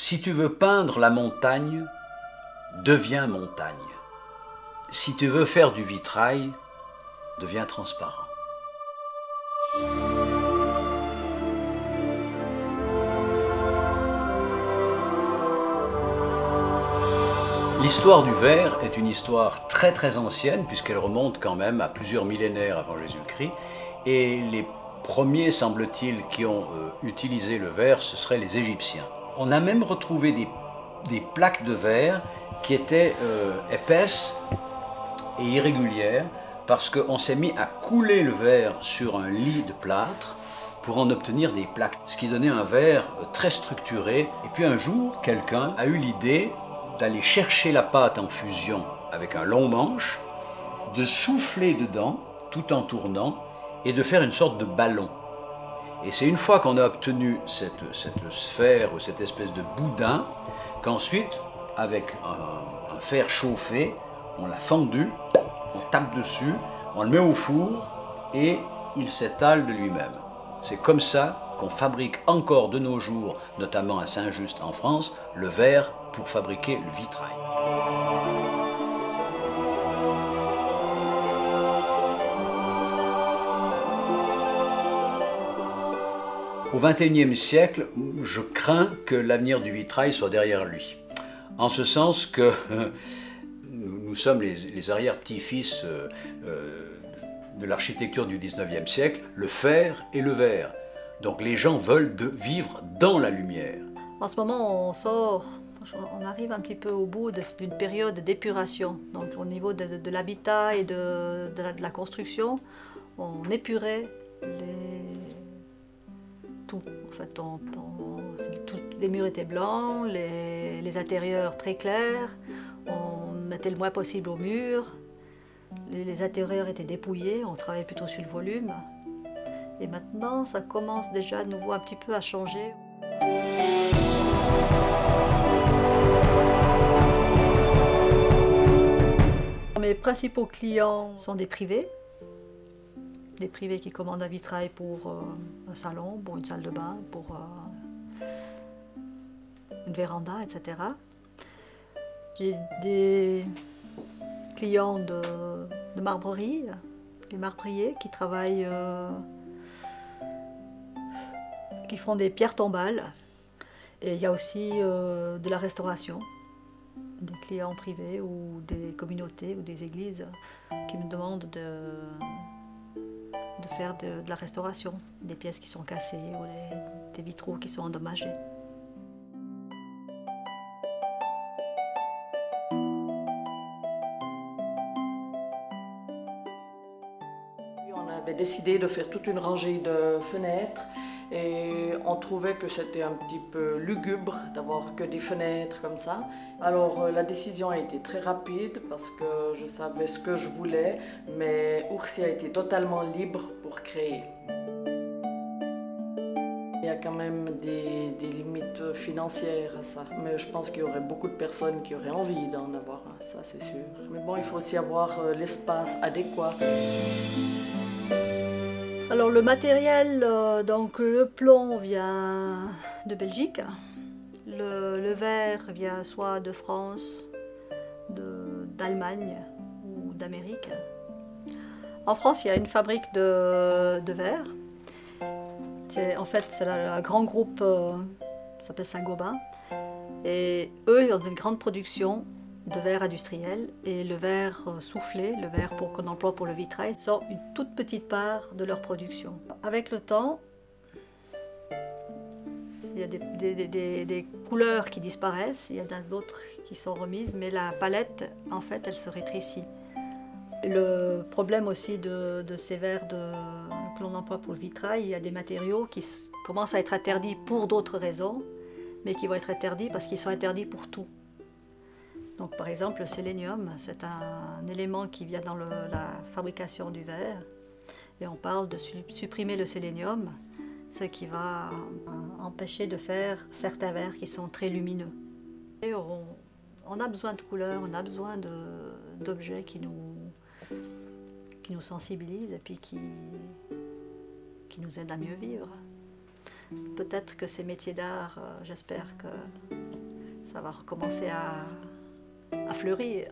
Si tu veux peindre la montagne, deviens montagne. Si tu veux faire du vitrail, deviens transparent. L'histoire du verre est une histoire très ancienne puisqu'elle remonte quand même à plusieurs millénaires avant Jésus-Christ, et les premiers, semble-t-il, qui ont utilisé le verre, ce seraient les Égyptiens. On a même retrouvé des plaques de verre qui étaient épaisses et irrégulières parce qu'on s'est mis à couler le verre sur un lit de plâtre pour en obtenir des plaques, ce qui donnait un verre très structuré. Et puis un jour, quelqu'un a eu l'idée d'aller chercher la pâte en fusion avec un long manche, de souffler dedans tout en tournant et de faire une sorte de ballon. Et c'est une fois qu'on a obtenu cette sphère ou cette espèce de boudin qu'ensuite, avec un fer chauffé, on l'a fendu, on tape dessus, on le met au four et il s'étale de lui-même. C'est comme ça qu'on fabrique encore de nos jours, notamment à Saint-Just en France, le verre pour fabriquer le vitrail. Au XXIe siècle, je crains que l'avenir du vitrail soit derrière lui. En ce sens que nous sommes les arrière-petits-fils de l'architecture du XIXe siècle, le fer et le verre. Donc les gens veulent vivre dans la lumière. En ce moment, on arrive un petit peu au bout d'une période d'épuration. Donc au niveau de l'habitat et de la construction, on épurait tout. En fait, les murs étaient blancs, les intérieurs très clairs, on mettait le moins possible au mur, les intérieurs étaient dépouillés, on travaillait plutôt sur le volume. Et maintenant, ça commence déjà de nouveau un petit peu à changer. Mes principaux clients sont des privés qui commandent un vitrail pour un salon, pour une salle de bain, pour une véranda, etc. J'ai des clients de marbrerie, des marbriers qui travaillent, qui font des pierres tombales. Et il y a aussi de la restauration, des clients privés ou des communautés ou des églises qui me demandent de faire de la restauration, des pièces qui sont cassées ou des vitraux qui sont endommagés. On avait décidé de faire toute une rangée de fenêtres et on trouvait que c'était un petit peu lugubre d'avoir que des fenêtres comme ça. Alors la décision a été très rapide parce que je savais ce que je voulais, mais Oursi a été totalement libre pour créer. Il y a quand même des limites financières à ça, mais je pense qu'il y aurait beaucoup de personnes qui auraient envie d'en avoir un, ça c'est sûr. Mais bon, il faut aussi avoir l'espace adéquat. Alors le matériel, donc le plomb vient de Belgique, le verre vient soit de France, d'Allemagne ou d'Amérique. En France, il y a une fabrique de verre. En fait, c'est un grand groupe, ça s'appelle Saint-Gobain. Et eux, ils ont une grande production de verre industriel, et le verre soufflé, le verre qu'on emploie pour le vitrail, sort une toute petite part de leur production. Avec le temps, il y a des couleurs qui disparaissent, il y en a d'autres qui sont remises, mais la palette, en fait, elle se rétrécit. Le problème aussi de ces verres que l'on emploie pour le vitrail, il y a des matériaux qui commencent à être interdits pour d'autres raisons, mais qui vont être interdits parce qu'ils sont interdits pour tout. Donc, par exemple, le sélénium, c'est un élément qui vient dans la fabrication du verre. Et on parle de supprimer le sélénium, ce qui va empêcher de faire certains verres qui sont très lumineux. Et on a besoin de couleurs, on a besoin d'objets qui nous sensibilisent et puis qui nous aident à mieux vivre. Peut-être que ces métiers d'art, j'espère ça va recommencer à fleurir.